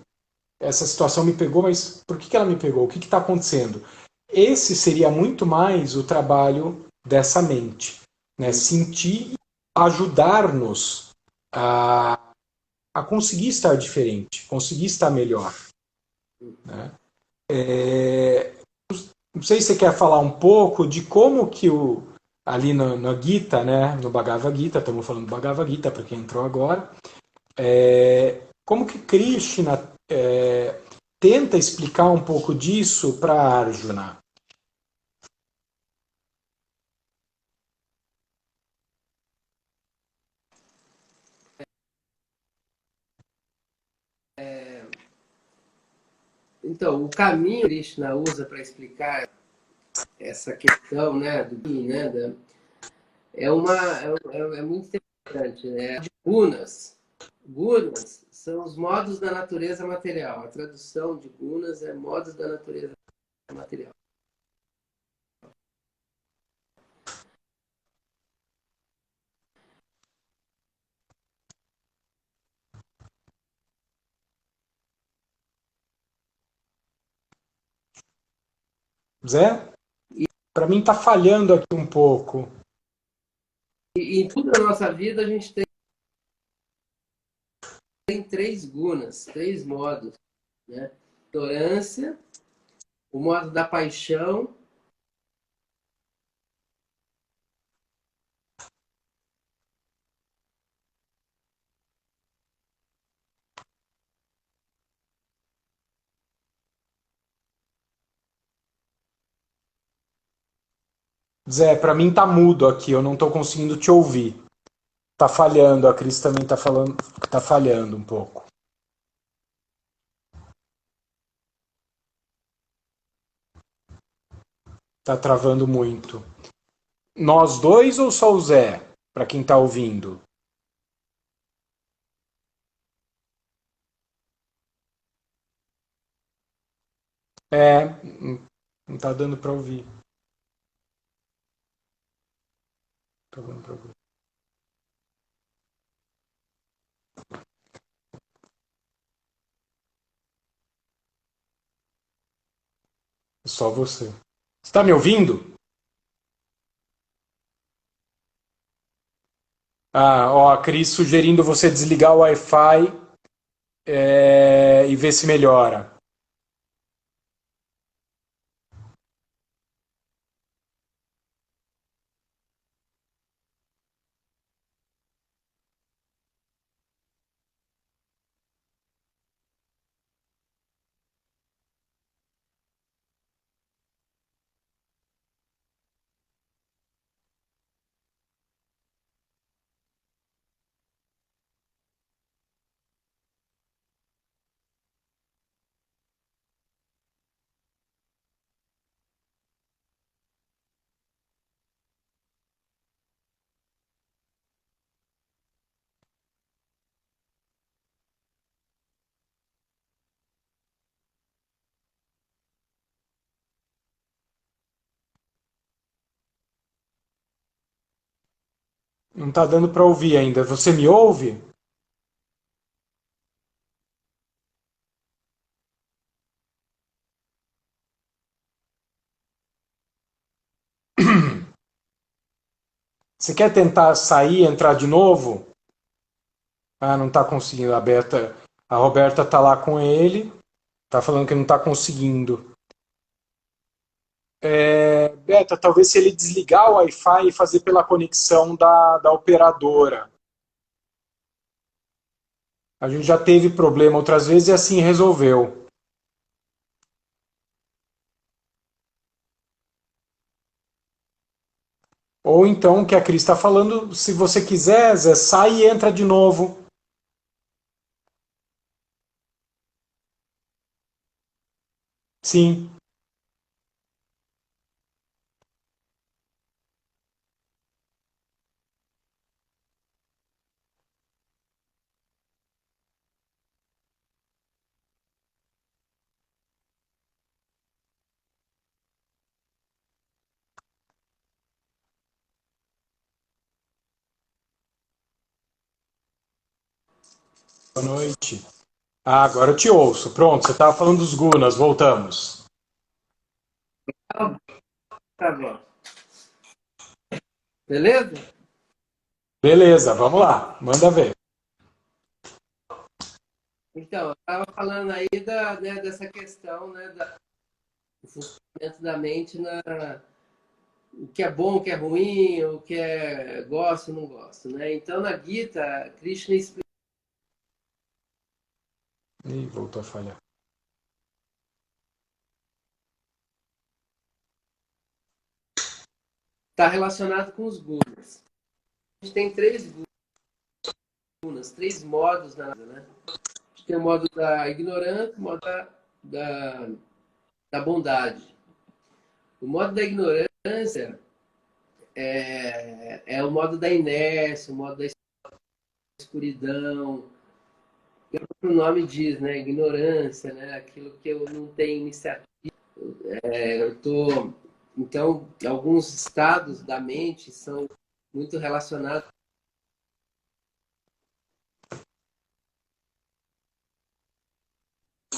essa situação me pegou, mas por que ela me pegou? O que está acontecendo? Esse seria muito mais o trabalho dessa mente, né? Sentir e ajudar-nos a conseguir estar diferente, conseguir estar melhor, né? Não sei se você quer falar um pouco de como que ali no Gita, né, no Bhagavad Gita, estamos falando do Bhagavad Gita para quem entrou agora, como que Krishna tenta explicar um pouco disso para Arjuna. Então, o caminho que Krishna usa para explicar essa questão, né, é muito interessante, né? De gunas. Gunas são os modos da natureza material. A tradução de gunas é modos da natureza material. Zé? Para mim está falhando aqui um pouco. E em toda a nossa vida a gente tem três gunas, três modos, né? Ignorância, o modo da paixão. Zé, para mim tá mudo aqui, eu não estou conseguindo te ouvir. Tá falhando, a Cris também tá falando, tá falhando um pouco. Tá travando muito. Nós dois ou só o Zé? Para quem tá ouvindo. É, não tá dando para ouvir. Tá dando pra ouvir. É só você. Você tá me ouvindo? Ah, ó, a Cris sugerindo você desligar o Wi-Fi e ver se melhora. Não tá dando para ouvir ainda. Você me ouve? Você quer tentar sair e entrar de novo? Ah, não tá conseguindo. A Roberta tá lá com ele. Tá falando que não tá conseguindo. Beta, talvez se ele desligar o Wi-Fi e fazer pela conexão da operadora. A gente já teve problema outras vezes e assim resolveu. Ou então, o que a Cris está falando, se você quiser, Zé, sai e entra de novo. Sim, boa noite. Ah, agora eu te ouço. Pronto, você estava falando dos Gunas, voltamos. Tá bom. Beleza? Beleza, vamos lá. Manda ver. Então, eu estava falando aí né, dessa questão, né, do funcionamento da mente, o que é bom, o que é ruim, o que é gosto, não gosto, né? Então, na Gita, Krishna explica. Ih, voltou a falhar. Está relacionado com os gunas. A gente tem três gunas, três modos na vida, né? A gente tem o modo da ignorância, o modo da, da bondade. O modo da ignorância é o modo da inércia, o modo da escuridão. O nome diz, né? Ignorância, né? Aquilo que eu não tenho iniciativa. Eu tô... Então, alguns estados da mente são muito relacionados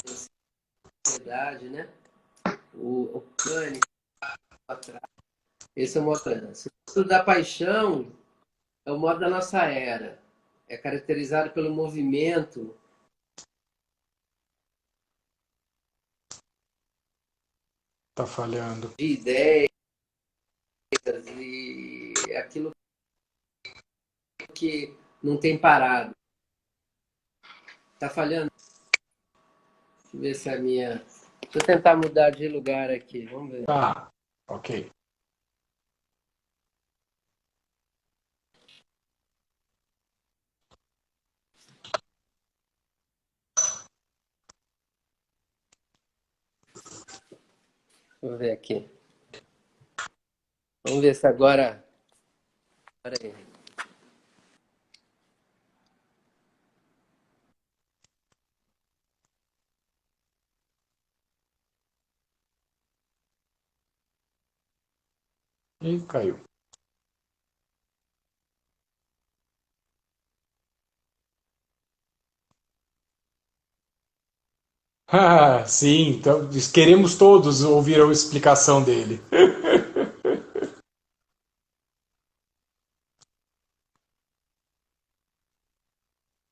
à ansiedade, né? O pânico, esse é o modo da ignorância. O modo da paixão é o modo da nossa era. É caracterizado pelo movimento Tá falhando. de ideias e aquilo que não tem parado. Tá falhando? Deixa eu ver se é a minha... Deixa eu tentar mudar de lugar aqui. Vamos ver. Tá, ok. Vou ver aqui. Vamos ver se agora... Espera aí. Ih, caiu. Ah, sim, então queremos todos ouvir a explicação dele.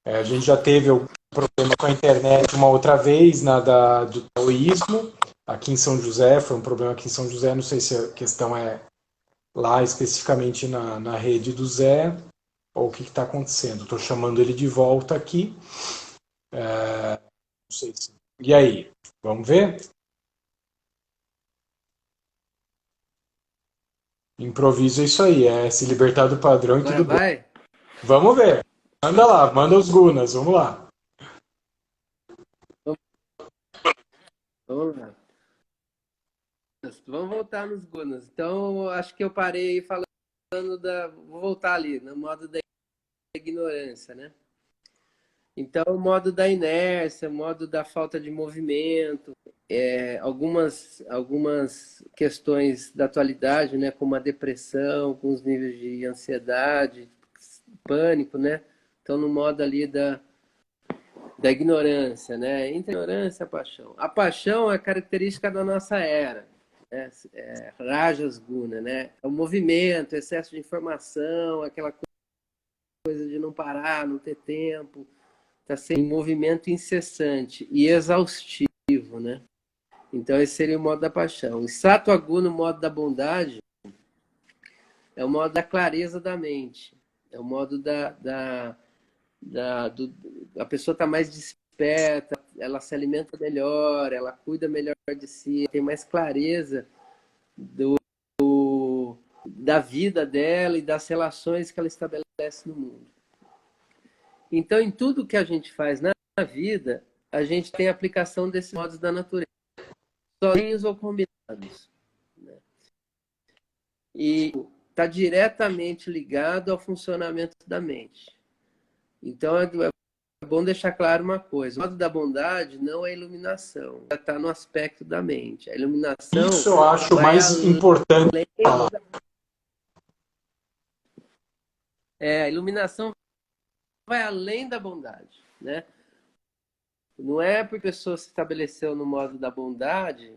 É, a gente já teve algum problema com a internet uma outra vez do taoísmo. Aqui em São José, foi um problema aqui em São José. Não sei se a questão é lá especificamente na rede do Zé ou o que está acontecendo. Estou chamando ele de volta aqui. Não sei se... E aí? Vamos ver? Improviso é isso aí, é se libertar do padrão e Agora tudo bem. vai? Vamos ver. Manda lá, manda os gunas, vamos lá. Vamos lá. Vamos voltar nos gunas. Então, acho que eu parei falando da... Vou voltar ali, no modo da ignorância, né? Então, o modo da inércia, o modo da falta de movimento, algumas questões da atualidade, né, como a depressão, alguns níveis de ansiedade, pânico, né? Então, no modo ali da ignorância, né? Entre a ignorância e a paixão. A paixão é característica da nossa era, né? Rajas Guna, né? É o movimento, excesso de informação, aquela coisa de não parar, não ter tempo, está sendo um movimento incessante e exaustivo, né? Então esse seria o modo da paixão. O Sattva Guna, o modo da bondade, é o modo da clareza da mente, é o modo a pessoa está mais desperta, ela se alimenta melhor, ela cuida melhor de si, tem mais clareza da vida dela e das relações que ela estabelece no mundo. Então, em tudo que a gente faz na vida, a gente tem aplicação desses modos da natureza, sozinhos ou combinados, né? E está diretamente ligado ao funcionamento da mente. Então, é bom deixar claro uma coisa: o modo da bondade não é iluminação, está no aspecto da mente. A iluminação Isso eu acho vai mais importante falar. a iluminação vai além da bondade, né? Não é porque a pessoa se estabeleceu no modo da bondade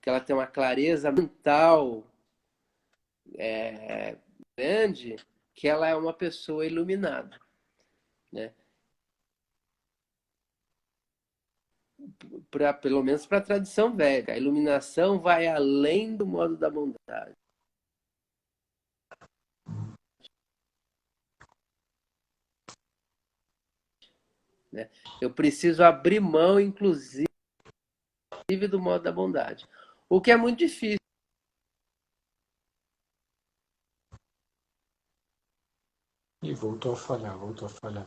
que ela tem uma clareza mental grande que ela é uma pessoa iluminada, né? Pelo menos para a tradição velha. A iluminação vai além do modo da bondade. Né? Eu preciso abrir mão, inclusive, do modo da bondade. O que é muito difícil. E voltou a falhar, voltou a falhar.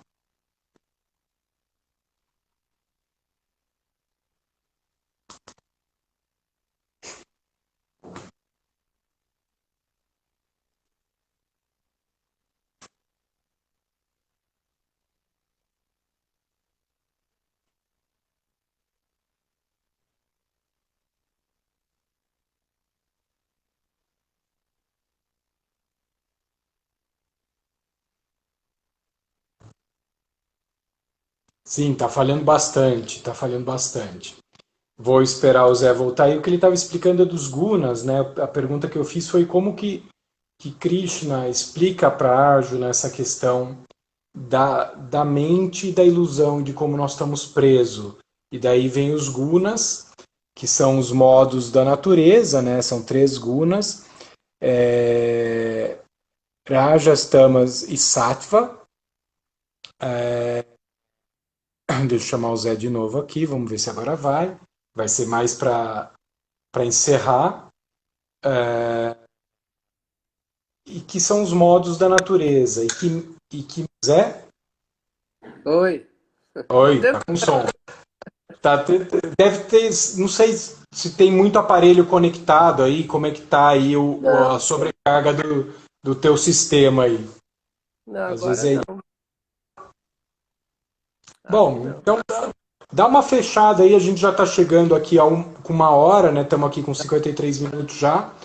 Sim, tá falhando bastante, tá falhando bastante. Vou esperar o Zé voltar. E o que ele estava explicando é dos gunas, né? A pergunta que eu fiz foi como que Krishna explica para Arjuna essa questão da mente e da ilusão, de como nós estamos presos. E daí vem os gunas, que são os modos da natureza, né? São 3 gunas, Rajas, Tamas e Sattva. Deixa eu chamar o Zé de novo aqui, vamos ver se agora vai. Vai ser mais para encerrar. E que são os modos da natureza. E que Zé? Oi. Oi, tá com som. Tá, deve ter, não sei se tem muito aparelho conectado aí, como é que tá aí a Não, sobrecarga do teu sistema aí. não, Às vezes agora é. não. Acho que Bom, não. então dá uma fechada aí, a gente já está chegando aqui com 1 hora, né? Estamos aqui com 53 minutos já.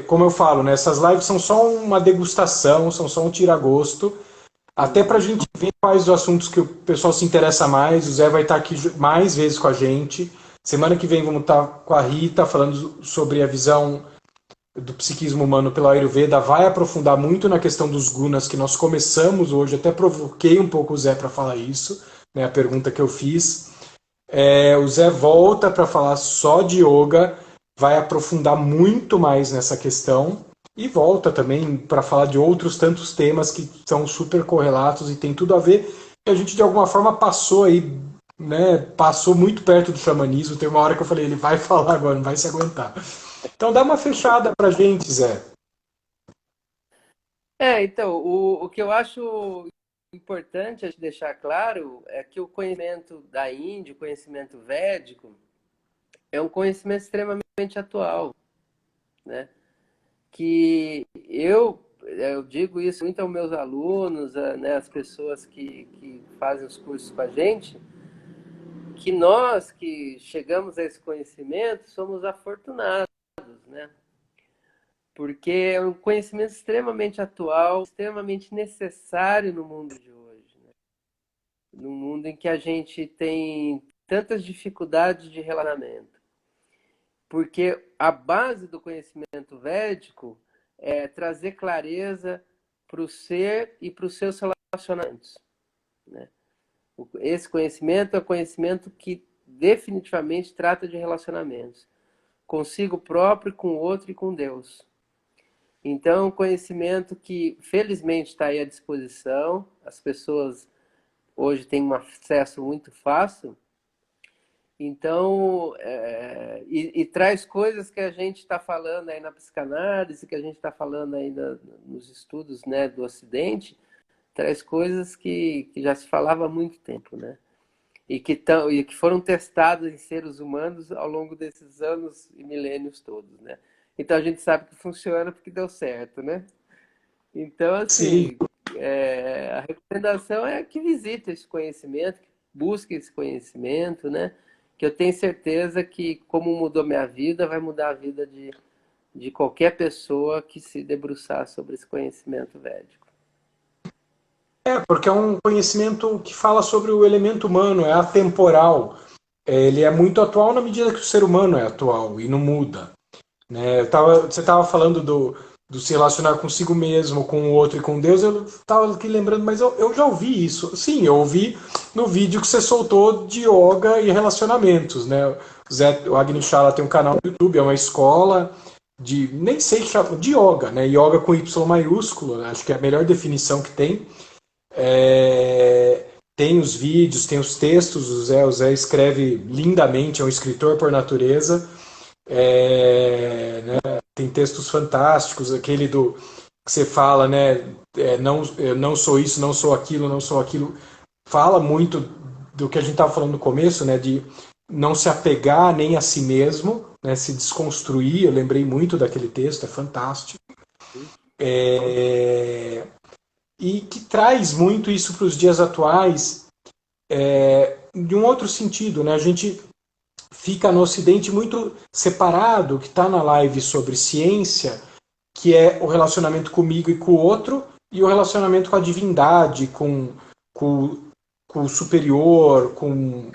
Como eu falo, né? Essas lives são só uma degustação, são só um tira-gosto. Até para a Uhum. gente ver quais os assuntos que o pessoal se interessa mais. O Zé vai estar aqui mais vezes com a gente. Semana que vem vamos estar com a Rita falando sobre a visão do psiquismo humano pela Ayurveda. Vai aprofundar muito na questão dos gunas que nós começamos hoje. Até provoquei um pouco o Zé para falar isso, né, a pergunta que eu fiz. O Zé volta para falar só de yoga, vai aprofundar muito mais nessa questão e volta também para falar de outros tantos temas que são super correlatos e tem tudo a ver. E a gente de alguma forma passou aí, né, passou muito perto do xamanismo. Tem uma hora que eu falei, ele vai falar agora, não vai se aguentar. Então dá uma fechada pra gente, Zé. Então, o que eu acho importante a gente deixar claro é que o conhecimento da Índia, o conhecimento védico, é um conhecimento extremamente atual, né? Que eu digo isso muito aos meus alunos, né, as pessoas que fazem os cursos com a gente, que nós que chegamos a esse conhecimento somos afortunados, né? Porque é um conhecimento extremamente atual, extremamente necessário no mundo de hoje, né? No mundo em que a gente tem tantas dificuldades de relacionamento. Porque a base do conhecimento védico é trazer clareza para o ser e para os seus relacionamentos, né? Esse conhecimento é o conhecimento que definitivamente trata de relacionamentos, consigo próprio, com o outro e com Deus. Então, é um conhecimento que felizmente está aí à disposição, as pessoas hoje têm um acesso muito fácil, então, e traz coisas que a gente está falando aí na psicanálise, que a gente está falando aí nos estudos, né, do Ocidente, traz coisas que já se falava há muito tempo, né? E que foram testadas em seres humanos ao longo desses anos e milênios todos, né? Então a gente sabe que funciona porque deu certo, né? Então, Sim, assim, a recomendação é que visite esse conhecimento, que busque esse conhecimento, né? Que eu tenho certeza que, como mudou minha vida, vai mudar a vida de qualquer pessoa que se debruçar sobre esse conhecimento védico. porque é um conhecimento que fala sobre o elemento humano, é atemporal. Ele é muito atual na medida que o ser humano é atual e não muda. Né? Você estava falando do se relacionar consigo mesmo, com o outro e com Deus, eu estava aqui lembrando, mas eu já ouvi isso. Sim, eu ouvi no vídeo que você soltou de yoga e relacionamentos, né? O Agnichala tem um canal no YouTube, é uma escola de, nem sei que chama, de yoga, né? Yoga com Y maiúsculo, né? Acho que é a melhor definição que tem. Tem os vídeos, tem os textos, o Zé escreve lindamente, é um escritor por natureza. Né, tem textos fantásticos, aquele do que você fala, né? Não, eu não sou isso, não sou aquilo, não sou aquilo. Fala muito do que a gente estava falando no começo, né? De não se apegar nem a si mesmo, né? Se desconstruir. Eu lembrei muito daquele texto, é fantástico. E que traz muito isso para os dias atuais, de um outro sentido, né? A gente fica no Ocidente muito separado, que está na live sobre ciência, que é o relacionamento comigo e com o outro, e o relacionamento com a divindade, com, com o superior, com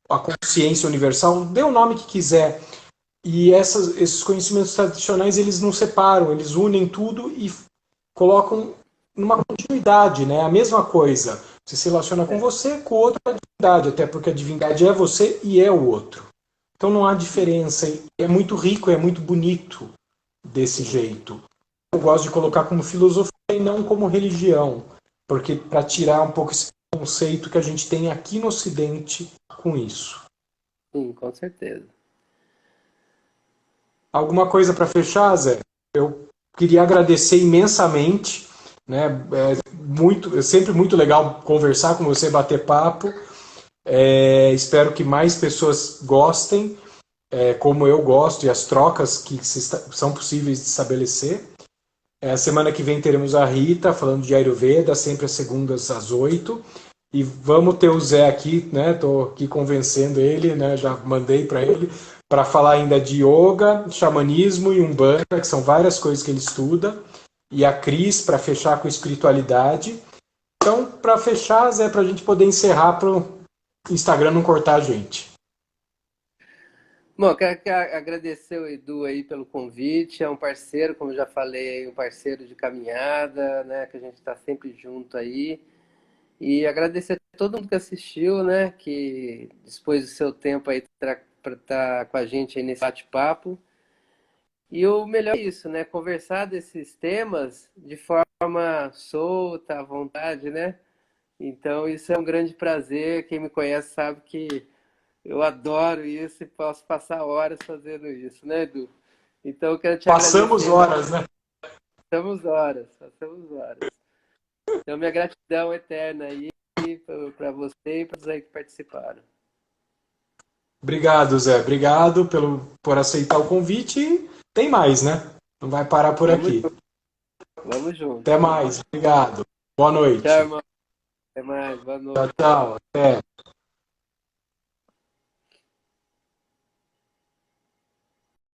a consciência universal, dê o nome que quiser. E esses conhecimentos tradicionais, eles não separam, eles unem tudo e colocam numa continuidade, né? A mesma coisa. Você se relaciona com você, com o outro, com a divindade, até porque a divindade é você e é o outro. Então não há diferença. É muito rico, é muito bonito desse jeito. Eu gosto de colocar como filosofia e não como religião, porque para tirar um pouco esse conceito que a gente tem aqui no Ocidente com isso. Sim, com certeza. Alguma coisa para fechar, Zé? Eu queria agradecer imensamente, né? É sempre muito legal conversar com você, bater papo. Espero que mais pessoas gostem, como eu gosto, e as trocas que são possíveis de estabelecer. A semana que vem teremos a Rita falando de Ayurveda, sempre às segundas às 8. E vamos ter o Zé aqui, né? Estou aqui convencendo ele, né? Já mandei para ele, para falar ainda de yoga, xamanismo e umbanda, que são várias coisas que ele estuda. E a Cris, para fechar com espiritualidade. Então, para fechar, Zé, para a gente poder encerrar, para o Instagram não cortar a gente. Bom, quero agradecer o Edu aí pelo convite. É um parceiro, como eu já falei, um parceiro de caminhada, né? Que a gente está sempre junto aí. E agradecer a todo mundo que assistiu, né? Que dispôs do seu tempo aí para estar com a gente aí nesse bate-papo. E o melhor é isso, né? Conversar desses temas de forma solta, à vontade, né? Então isso é um grande prazer. Quem me conhece sabe que eu adoro isso e posso passar horas fazendo isso, né, Edu? Então eu quero te Passamos agradecer. horas, né? Passamos horas, passamos horas. Então minha gratidão eterna aí para você e para os aí que participaram. Obrigado, Zé. Obrigado por aceitar o convite. E tem mais, né? Não vai parar por Vamos aqui. junto. Vamos junto. Até mais. Obrigado. Boa Tchau, noite. irmão. Até mais. Boa Tchau, noite. tchau. Até.